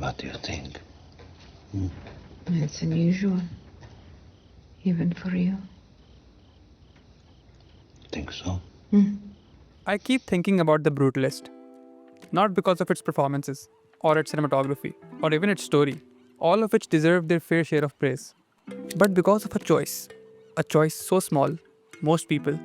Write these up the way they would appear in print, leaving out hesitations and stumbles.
What do you think? It's unusual. Even for you. Think so? I keep thinking about The Brutalist. Not because of its performances, or its cinematography, or even its story, all of which deserve their fair share of praise, but because of a choice. A choice so small, most people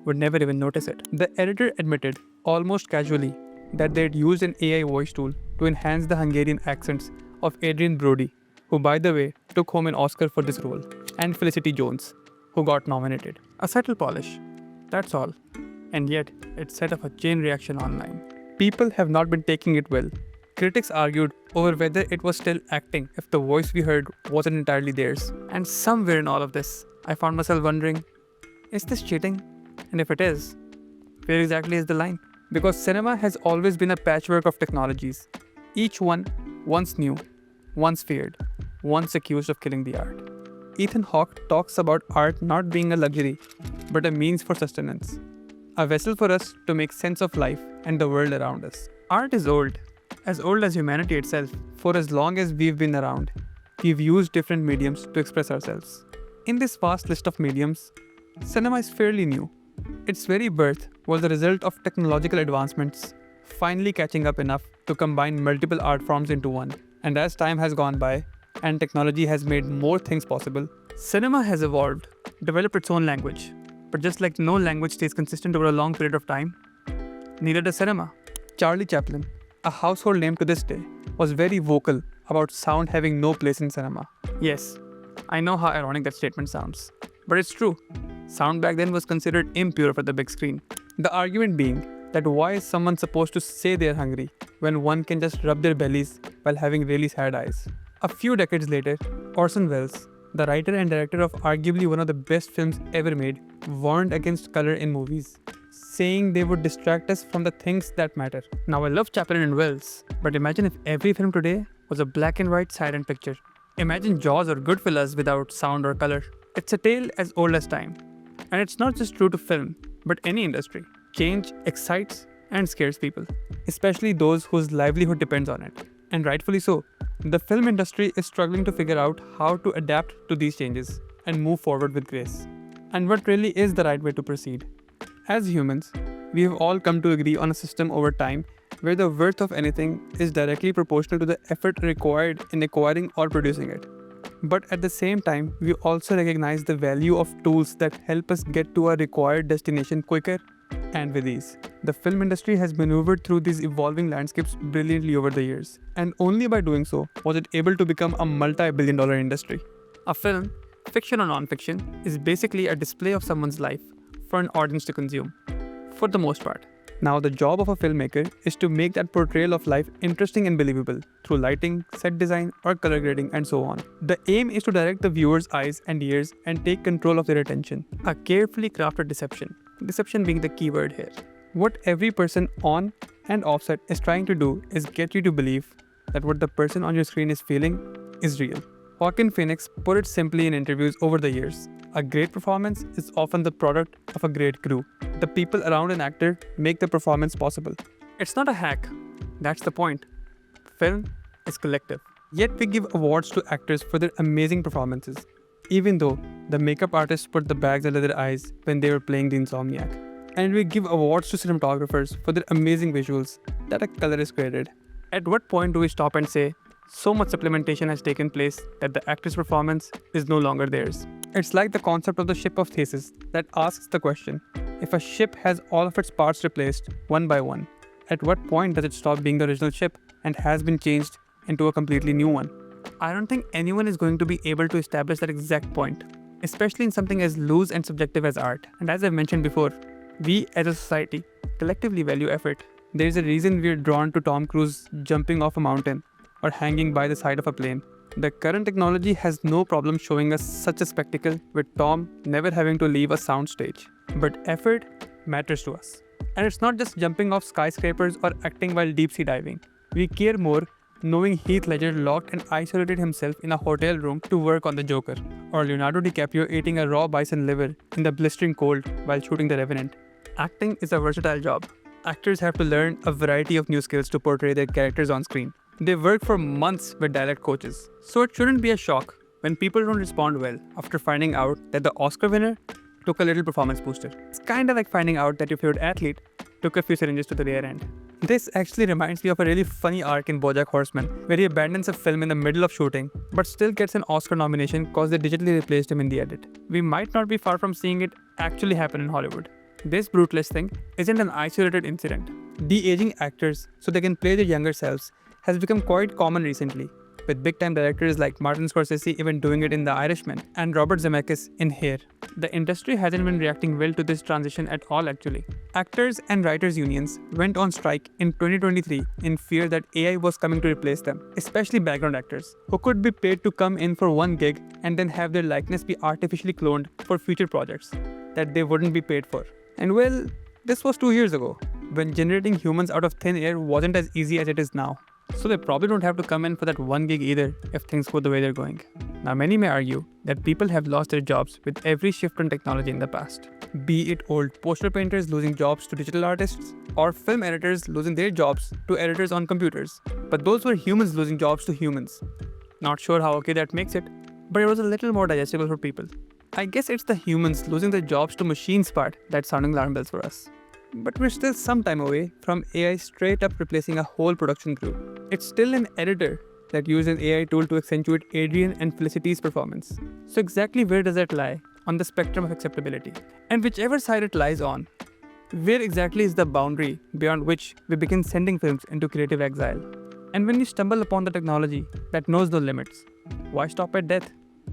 would never even notice it. The editor admitted, almost casually, that they'd used an AI voice tool to enhance the Hungarian accents of Adrian Brody, who, by the way, took home an Oscar for this role, and Felicity Jones, who got nominated. A subtle polish. That's all. And yet, it set off a chain reaction online. People have not been taking it well. Critics argued over whether it was still acting if the voice we heard wasn't entirely theirs. And somewhere in all of this, I found myself wondering, is this cheating? And if it is, where exactly is the line? Because cinema has always been a patchwork of technologies, each one once new, once feared, once accused of killing the art. Ethan Hawke talks about art not being a luxury, but a means for sustenance, a vessel for us to make sense of life and the world around us. Art is old as humanity itself. For as long as we've been around, we've used different mediums to express ourselves. In this vast list of mediums, cinema is fairly new. Its very birth was the result of technological advancements finally catching up enough to combine multiple art forms into one. And as time has gone by, and technology has made more things possible, cinema has evolved, developed its own language. But just like no language stays consistent over a long period of time, neither does cinema. Charlie Chaplin, a household name to this day, was very vocal about sound having no place in cinema. Yes, I know how ironic that statement sounds, but it's true. Sound back then was considered impure for the big screen. The argument being that why is someone supposed to say they're hungry when one can just rub their bellies while having really sad eyes? A few decades later, Orson Welles, the writer and director of arguably one of the best films ever made, warned against color in movies, saying they would distract us from the things that matter. Now I love Chaplin and Welles, but imagine if every film today was a black and white silent picture. Imagine Jaws or Goodfellas without sound or color. It's a tale as old as time. And it's not just true to film, but any industry. Change excites and scares people, especially those whose livelihood depends on it. And rightfully so. The film industry is struggling to figure out how to adapt to these changes and move forward with grace. And what really is the right way to proceed. As humans, we have all come to agree on a system over time where the worth of anything is directly proportional to the effort required in acquiring or producing it. But at the same time, we also recognize the value of tools that help us get to our required destination quicker and with ease. The film industry has maneuvered through these evolving landscapes brilliantly over the years, and only by doing so was it able to become a multi-billion-dollar industry. A film, fiction or non-fiction, is basically a display of someone's life for an audience to consume, for the most part. Now, the job of a filmmaker is to make that portrayal of life interesting and believable through lighting, set design, or color grading, and so on. The aim is to direct the viewer's eyes and ears and take control of their attention. A carefully crafted deception. Deception being the key word here. What every person on and offset is trying to do is get you to believe that what the person on your screen is feeling is real. Joaquin Phoenix put it simply in interviews over the years. A great performance is often the product of a great crew. The people around an actor make the performance possible. It's not a hack. That's the point. Film is collective. Yet we give awards to actors for their amazing performances, even though the makeup artists put the bags under their eyes when they were playing the Insomniac. And we give awards to cinematographers for their amazing visuals that a colorist created. At what point do we stop and say, so much supplementation has taken place that the actor's performance is no longer theirs? It's like the concept of the ship of Theseus that asks the question, if a ship has all of its parts replaced one by one, at what point does it stop being the original ship and has been changed into a completely new one? I don't think anyone is going to be able to establish that exact point, especially in something as loose and subjective as art. And as I've mentioned before, we as a society collectively value effort. There is a reason we're drawn to Tom Cruise jumping off a mountain or hanging by the side of a plane. The current technology has no problem showing us such a spectacle with Tom never having to leave a soundstage. But effort matters to us. And it's not just jumping off skyscrapers or acting while deep sea diving. We care more knowing Heath Ledger locked and isolated himself in a hotel room to work on the Joker, or Leonardo DiCaprio eating a raw bison liver in the blistering cold while shooting The Revenant. Acting is a versatile job. Actors have to learn a variety of new skills to portray their characters on screen. They work for months with dialect coaches, so it shouldn't be a shock when people don't respond well after finding out that the Oscar winner took a little performance booster. It's kinda like finding out that your favorite athlete took a few syringes to the rear end. This actually reminds me of a really funny arc in BoJack Horseman, where he abandons a film in the middle of shooting, but still gets an Oscar nomination cause they digitally replaced him in the edit. We might not be far from seeing it actually happen in Hollywood. This Brutalist thing isn't an isolated incident. De-aging actors so they can play their younger selves has become quite common recently, with big-time directors like Martin Scorsese even doing it in The Irishman and Robert Zemeckis in Hair. The industry hasn't been reacting well to this transition at all actually. Actors and writers unions went on strike in 2023 in fear that AI was coming to replace them, especially background actors, who could be paid to come in for one gig and then have their likeness be artificially cloned for future projects that they wouldn't be paid for. And well, this was 2 years ago, when generating humans out of thin air wasn't as easy as it is now. So they probably don't have to come in for that one gig either if things go the way they're going. Now many may argue that people have lost their jobs with every shift in technology in the past. Be it old poster painters losing jobs to digital artists, or film editors losing their jobs to editors on computers. But those were humans losing jobs to humans. Not sure how okay that makes it, but it was a little more digestible for people. I guess it's the humans losing their jobs to machines part that's sounding alarm bells for us. But we're still some time away from AI straight up replacing a whole production crew. It's still an editor that uses an AI tool to accentuate Adrian and Felicity's performance. So exactly where does that lie on the spectrum of acceptability? And whichever side it lies on, where exactly is the boundary beyond which we begin sending films into creative exile? And when you stumble upon the technology that knows no limits, why stop at death?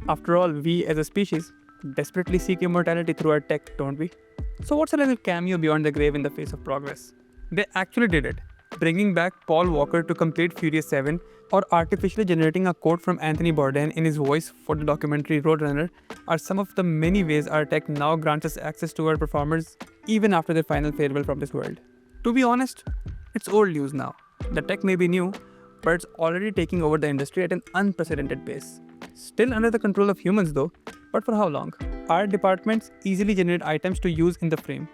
After all, we as a species desperately seek immortality through our tech, don't we? So what's a little cameo beyond the grave in the face of progress? They actually did it, bringing back Paul Walker to complete Furious 7 or artificially generating a quote from Anthony Bourdain in his voice for the documentary Roadrunner are some of the many ways our tech now grants us access to our performers even after their final farewell from this world. To be honest, it's old news now. The tech may be new, but it's already taking over the industry at an unprecedented pace. Still under the control of humans though, but for how long? Art departments easily generate items to use in the frame.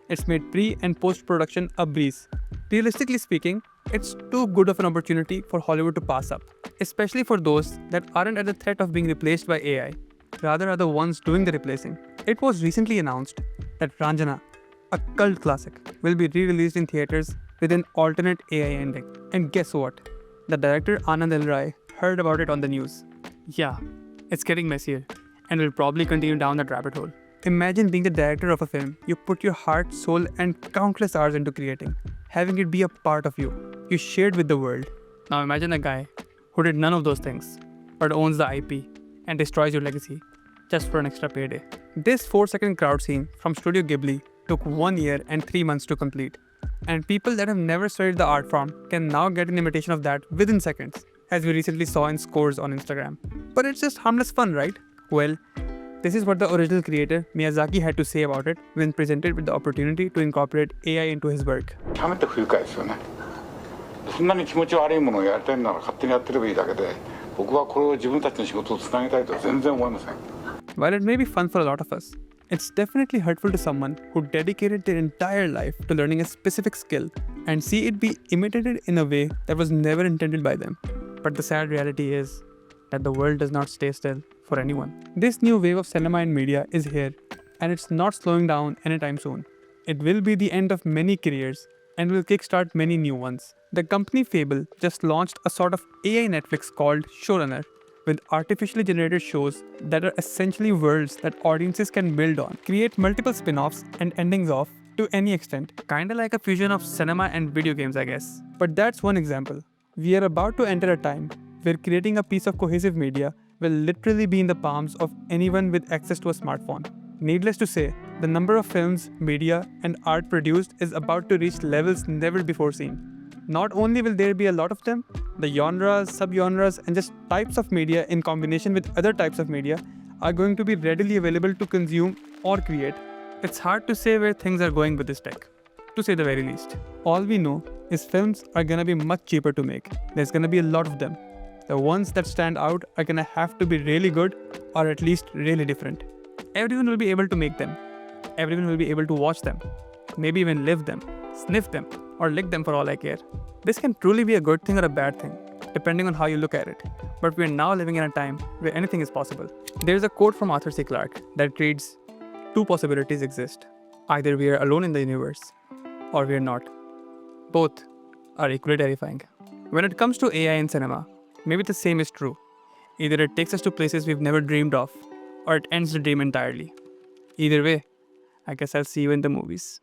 It's made pre- and post-production a breeze. Realistically speaking, it's too good of an opportunity for Hollywood to pass up, especially for those that aren't at the threat of being replaced by AI, rather are the ones doing the replacing. It was recently announced that Ranjana, a cult classic, will be re-released in theaters with an alternate AI ending. And guess what? The director Anand L. Rai heard about it on the news. Yeah, it's getting messier, and will probably continue down that rabbit hole. Imagine being the director of a film you put your heart, soul, and countless hours into creating, having it be a part of you, you shared with the world. Now imagine a guy who did none of those things, but owns the IP and destroys your legacy just for an extra payday. This 4-second crowd scene from Studio Ghibli took 1 year and 3 months to complete, and people that have never studied the art form can now get an imitation of that within seconds, as we recently saw in scores on Instagram. But it's just harmless fun, right? Well, this is what the original creator Miyazaki had to say about it when presented with the opportunity to incorporate AI into his work. ためて不愉快ですよね。そんなに気持ち悪いものをやりたいなら勝手にやってればいいだけで、僕はこれを自分たちの仕事をつなげたいとは全然思いません。While it may be fun for a lot of us, it's definitely hurtful to someone who dedicated their entire life to learning a specific skill and see it be imitated in a way that was never intended by them. But the sad reality is that the world does not stay still for anyone. This new wave of cinema and media is here, and it's not slowing down anytime soon. It will be the end of many careers and will kickstart many new ones. The company Fable just launched a sort of AI Netflix called Showrunner, with artificially generated shows that are essentially worlds that audiences can build on, create multiple spin-offs and endings of to any extent. Kinda like a fusion of cinema and video games, I guess. But that's one example. We are about to enter a time where creating a piece of cohesive media will literally be in the palms of anyone with access to a smartphone. Needless to say, the number of films, media, and art produced is about to reach levels never before seen. Not only will there be a lot of them, the genres, sub-genres, and just types of media in combination with other types of media are going to be readily available to consume or create. It's hard to say where things are going with this tech, to say the very least. All we know is films are gonna be much cheaper to make. There's gonna be a lot of them. The ones that stand out are gonna have to be really good or at least really different. Everyone will be able to make them. Everyone will be able to watch them. Maybe even live them, sniff them, or lick them for all I care. This can truly be a good thing or a bad thing. depending on how you look at it. But we are now living in a time where anything is possible. There's a quote from Arthur C. Clarke that reads, "Two possibilities exist. Either we are alone in the universe, or we are not. Both are equally terrifying." When it comes to AI in cinema, maybe the same is true. Either it takes us to places we've never dreamed of, or it ends the dream entirely. Either way, I guess I'll see you in the movies.